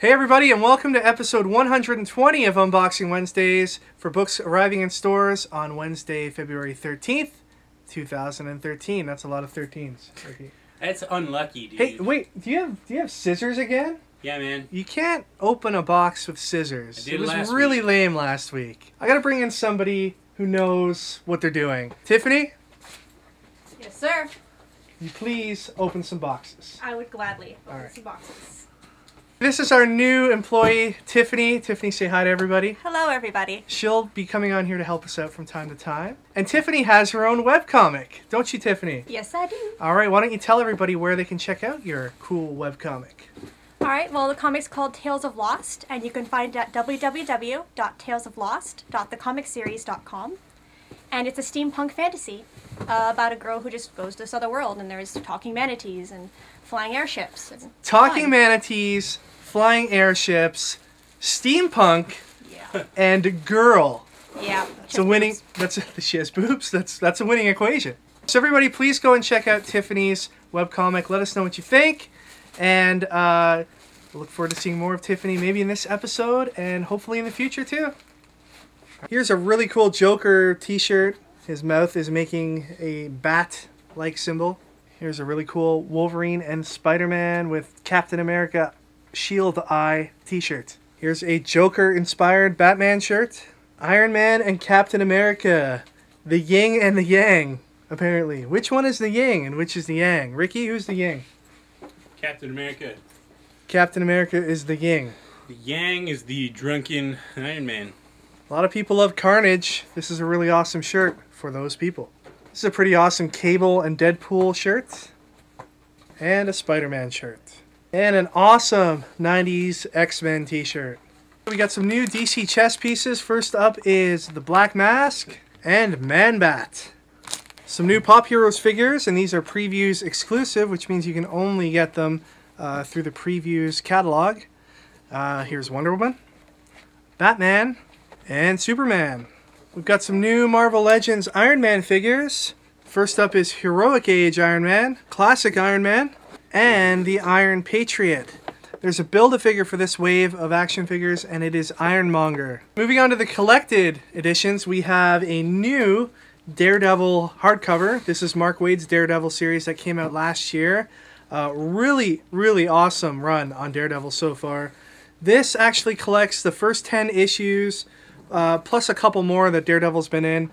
Hey everybody, and welcome to episode 120 of Unboxing Wednesdays for books arriving in stores on Wednesday, February 13th, 2013. That's a lot of 13s. Ricky. That's unlucky, dude. Hey, wait, do you have scissors again? Yeah, man. You can't open a box with scissors. It was really lame last week. I gotta bring in somebody who knows what they're doing. Tiffany? Yes, sir. Can you please open some boxes? I would gladly open Alright. some boxes. This is our new employee, Tiffany. Tiffany, say hi to everybody. Hello, everybody. She'll be coming on here to help us out from time to time. And Tiffany has her own webcomic, don't you, Tiffany? Yes, I do. All right, why don't you tell everybody where they can check out your cool webcomic? All right, well, the comic's called Tales of Lost, and you can find it at www.talesoflost.thecomicseries.com. And it's a steampunk fantasy about a girl who just goes to this other world, and there's talking manatees and flying airships. And Talking manatees, flying airships, steampunk, yeah, and girl. yeah. It's a winning. She has boobs. That's a winning equation. So everybody, please go and check out Tiffany's webcomic. Let us know what you think, and we'll look forward to seeing more of Tiffany maybe in this episode and hopefully in the future too. Here's a really cool Joker t-shirt. His mouth is making a bat-like symbol. Here's a really cool Wolverine and Spider-Man with Captain America Shield Eye t-shirt. Here's a Joker-inspired Batman shirt. Iron Man and Captain America. The yin and the yang, apparently. Which one is the yin and which is the yang? Ricky, who's the yin? Captain America. Captain America is the yin. The Yang is the drunken Iron Man. A lot of people love Carnage. This is a really awesome shirt for those people. This is a pretty awesome Cable and Deadpool shirt. And a Spider-Man shirt. And an awesome 90s X-Men t-shirt. We got some new DC chess pieces. First up is the Black Mask and Man-Bat. Some new Pop Heroes figures, and these are previews exclusive, which means you can only get them through the previews catalog. Here's Wonder Woman, Batman, and Superman. We've got some new Marvel Legends Iron Man figures. First up is Heroic Age Iron Man, Classic Iron Man, and the Iron Patriot. There's a Build-A-Figure for this wave of action figures, and it is Ironmonger. Moving on to the collected editions, we have a new Daredevil hardcover. This is Mark Waid's Daredevil series that came out last year. Really awesome run on Daredevil so far. This actually collects the first 10 issues, plus a couple more that Daredevil's been in.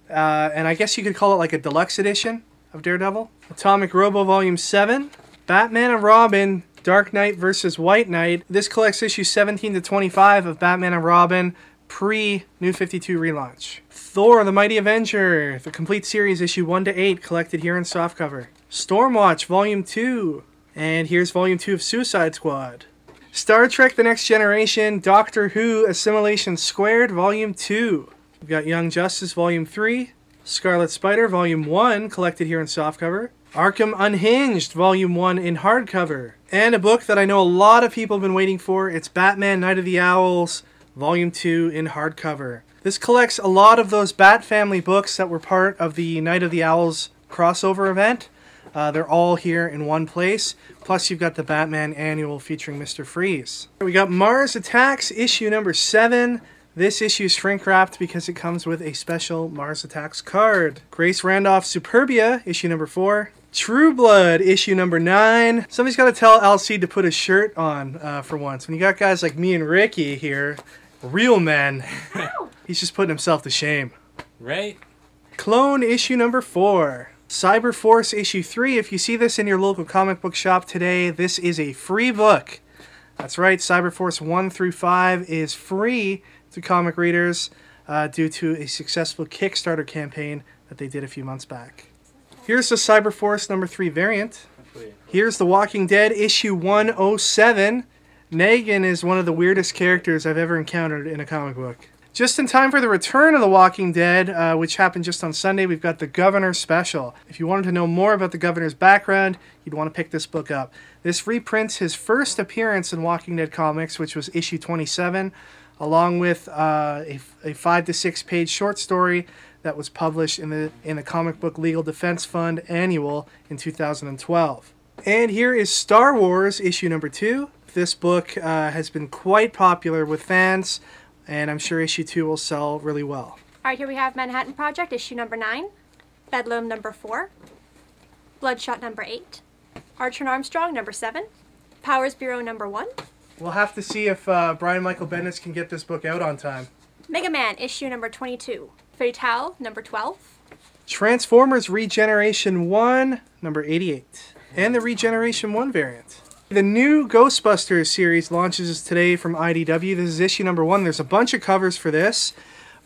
And I guess you could call it like a deluxe edition of Daredevil. Atomic Robo Volume 7. Batman and Robin, Dark Knight vs. White Knight. This collects issues 17 to 25 of Batman and Robin pre-New 52 relaunch. Thor, the Mighty Avenger, the complete series, issue 1 to 8, collected here in softcover. Stormwatch, Volume 2. And here's Volume 2 of Suicide Squad. Star Trek The Next Generation, Doctor Who, Assimilation Squared, Volume 2. We've got Young Justice, Volume 3. Scarlet Spider, Volume 1, collected here in softcover. ARKHAM Unhinged, Volume 1 in hardcover. And a book that I know a lot of people have been waiting for. It's Batman Night of the Owls, Volume 2 in hardcover. This collects a lot of those Bat Family books that were part of the Night of the Owls crossover event. They're all here in one place. Plus you've got the Batman Annual featuring Mr. Freeze. We got Mars Attacks, issue number 7. This issue is shrink wrapped because it comes with a special Mars Attacks card. Grace Randolph's Superbia, issue number 4. True Blood, issue number 9. Somebody's got to tell Alcide to put a shirt on for once. When you got guys like me and Ricky here, real men, he's just putting himself to shame. Right? Clone, issue number 4. Cyberforce, issue 3. If you see this in your local comic book shop today, this is a free book. That's right, Cyberforce 1 through 5 is free to comic readers due to a successful Kickstarter campaign that they did a few months back. Here's the Cyberforce number 3 variant. Here's The Walking Dead, issue 107. Negan is one of the weirdest characters I've ever encountered in a comic book. Just in time for the return of The Walking Dead, which happened just on Sunday, we've got the Governor Special. If you wanted to know more about the Governor's background, you'd want to pick this book up. This reprints his first appearance in Walking Dead comics, which was issue 27, along with a 5 to 6 page short story that was published in the Comic Book Legal Defense Fund Annual in 2012. And here is Star Wars issue number 2. This book has been quite popular with fans, and I'm sure issue 2 will sell really well. Alright, here we have Manhattan Project, issue number 9, Bedlam number 4, Bloodshot number 8, Archer and Armstrong number 7, Powers Bureau number 1. We'll have to see if Brian Michael Bendis can get this book out on time. Mega Man, issue number 22, Fatale number 12, Transformers Regeneration 1, number 88, and the Regeneration 1 variant. The new Ghostbusters series launches today from IDW. This is issue number 1. There's a bunch of covers for this.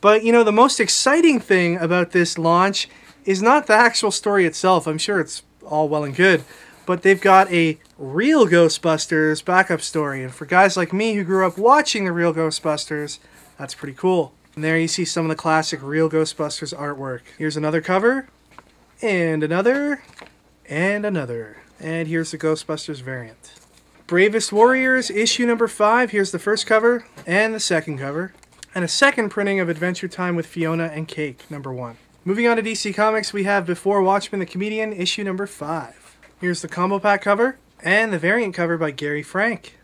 But, you know, the most exciting thing about this launch is not the actual story itself. I'm sure it's all well and good. But they've got a real Ghostbusters backup story. And for guys like me who grew up watching the real Ghostbusters, that's pretty cool. And there you see some of the classic real Ghostbusters artwork. Here's another cover. And another. And another. And here's the Ghostbusters variant. Bravest Warriors, issue number 5. Here's the first cover and the second cover. And a second printing of Adventure Time with Fiona and Cake, number 1. Moving on to DC Comics, we have Before Watchmen the Comedian, issue number 5. Here's the combo pack cover and the variant cover by Gary Frank.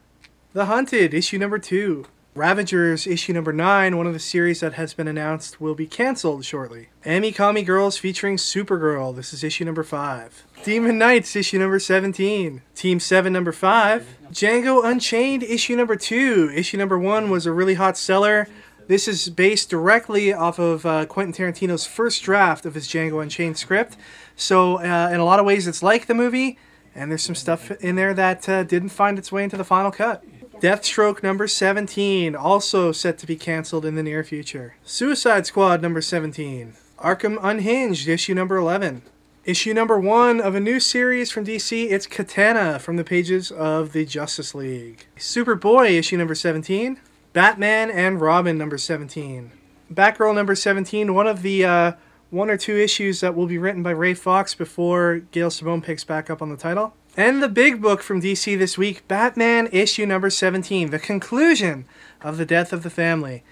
The Hunted, issue number 2. Ravagers, issue number 9, one of the series that has been announced will be cancelled shortly. Comi Girls featuring Supergirl, this is issue number 5. Demon Knights, issue number 17. Team 7, number 5. Django Unchained, issue number 2. Issue number 1 was a really hot seller. This is based directly off of Quentin Tarantino's first draft of his Django Unchained script. So in a lot of ways it's like the movie, and there's some stuff in there that didn't find its way into the final cut. Deathstroke number 17, also set to be cancelled in the near future. Suicide Squad number 17. Arkham Unhinged, issue number 11. Issue number 1 of a new series from DC, it's Katana from the pages of the Justice League. Superboy, issue number 17. Batman and Robin, number 17. Batgirl, number 17, one of the 1 or 2 issues that will be written by Ray Fox before Gail Simone picks back up on the title. And the big book from DC this week, Batman, issue number 17, the conclusion of the death of the family.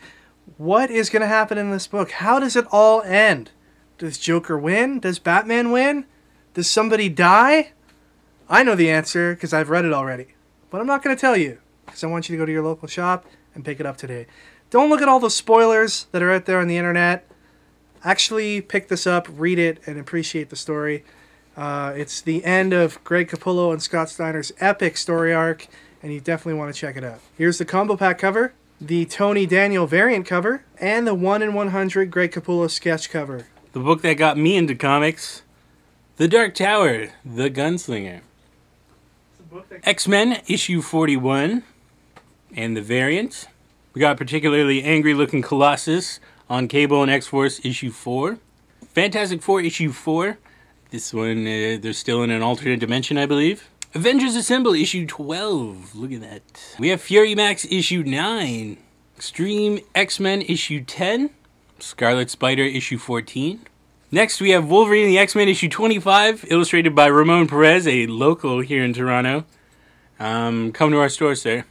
What is going to happen in this book? How does it all end? Does Joker win? Does Batman win? Does somebody die? I know the answer because I've read it already. But I'm not going to tell you because I want you to go to your local shop and pick it up today. Don't look at all the spoilers that are out there on the internet. Actually pick this up, read it, and appreciate the story. It's the end of Greg Capullo and Scott Steiner's epic story arc, and you definitely want to check it out. Here's the combo pack cover, the Tony Daniel variant cover, and the 1 in 100 Greg Capullo sketch cover. The book that got me into comics, The Dark Tower, The Gunslinger. X-Men, issue 41. And the variant. We got particularly angry-looking Colossus on Cable and X-Force issue 4. Fantastic Four issue 4. This one, they're still in an alternate dimension, I believe. Avengers Assemble issue 12. Look at that. We have Fury Max issue 9. Extreme X-Men issue 10. Scarlet Spider issue 14. Next, we have Wolverine and the X-Men issue 25, illustrated by Ramon Perez, a local here in Toronto. Come to our store, sir.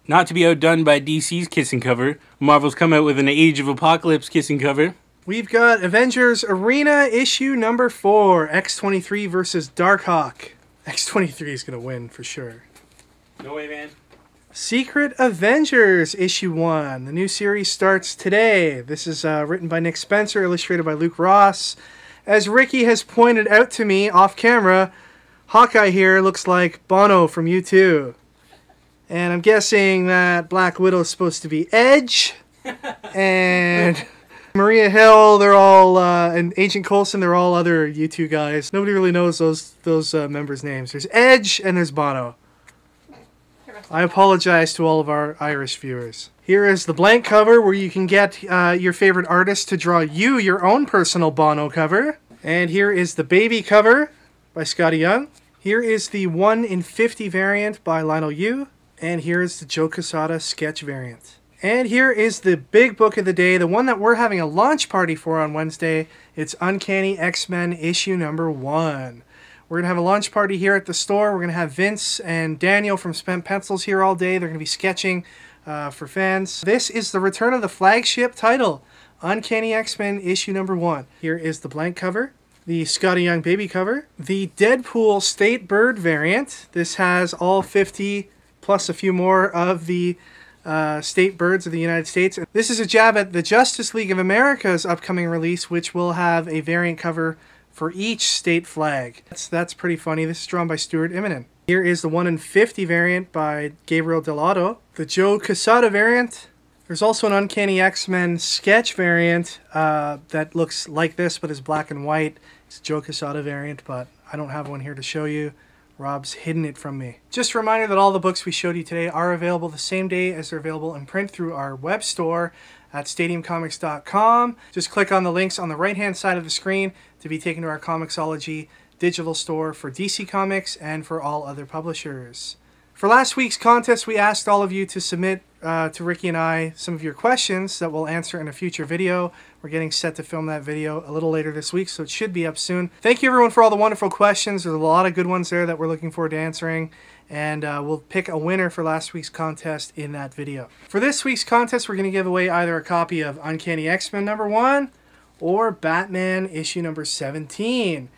Not to be outdone by DC's kissing cover, Marvel's come out with an Age of Apocalypse kissing cover. We've got Avengers Arena issue number 4, X-23 versus Darkhawk. X-23 is going to win for sure. No way, man. Secret Avengers issue 1. The new series starts today. This is written by Nick Spencer, illustrated by Luke Ross. As Ricky has pointed out to me off camera, Hawkeye here looks like Bono from U2. And I'm guessing that Black Widow is supposed to be Edge. And Maria Hill, they're all, and Agent Coulson, they're all other U2 guys. Nobody really knows those members' names. There's Edge and there's Bono. I apologize to all of our Irish viewers. Here is the blank cover where you can get your favorite artist to draw you your own personal Bono cover. And here is the baby cover by Scotty Young. Here is the 1 in 50 variant by Lionel Yu. And here is the Joe Quesada sketch variant. And here is the big book of the day, the one that we're having a launch party for on Wednesday. It's Uncanny X-Men issue number 1. We're going to have a launch party here at the store. We're going to have Vince and Daniel from Spent Pencils here all day. They're going to be sketching for fans. This is the return of the flagship title, Uncanny X-Men issue number 1. Here is the blank cover. the Scotty Young baby cover, the Deadpool State Bird variant. This has all 50 plus a few more of the state birds of the United States. This is a jab at the Justice League of America's upcoming release, which will have a variant cover for each state flag. That's pretty funny. This is drawn by Stuart Immonen. Here is the 1 in 50 variant by Gabriel Dell'Otto. The Joe Quesada variant. There's also an Uncanny X-Men sketch variant that looks like this but is black and white. It's a Joe Quesada variant, but I don't have one here to show you. Rob's hidden it from me. Just a reminder that all the books we showed you today are available the same day as they're available in print through our web store at stadiumcomics.com. Just click on the links on the right-hand side of the screen to be taken to our Comixology digital store for DC Comics and for all other publishers. For last week's contest, we asked all of you to submit to Ricky and I some of your questions that we'll answer in a future video. We're getting set to film that video a little later this week, so it should be up soon. Thank you everyone for all the wonderful questions. There's a lot of good ones there that we're looking forward to answering, and we'll pick a winner for last week's contest in that video. For this week's contest, we're going to give away either a copy of Uncanny X-Men #1 or Batman issue number 17.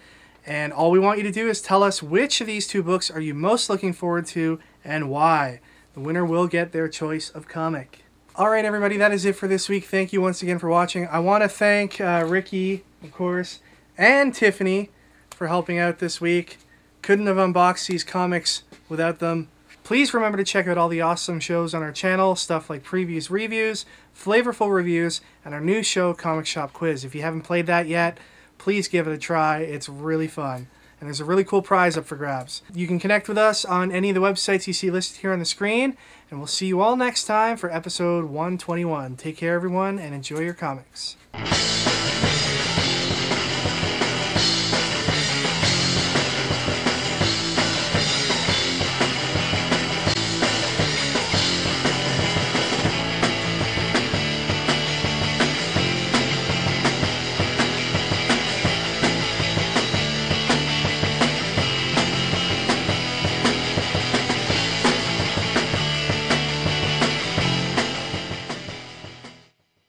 And all we want you to do is tell us which of these two books are you most looking forward to and why. The winner will get their choice of comic. Alright everybody, that is it for this week. Thank you once again for watching. I want to thank Ricky, of course, and Tiffany for helping out this week. Couldn't have unboxed these comics without them. Please remember to check out all the awesome shows on our channel, stuff like previews, reviews, flavorful reviews, and our new show, Comic Shop Quiz. If you haven't played that yet, please give it a try. It's really fun. And there's a really cool prize up for grabs. You can connect with us on any of the websites you see listed here on the screen. And we'll see you all next time for episode 121. Take care, everyone, and enjoy your comics.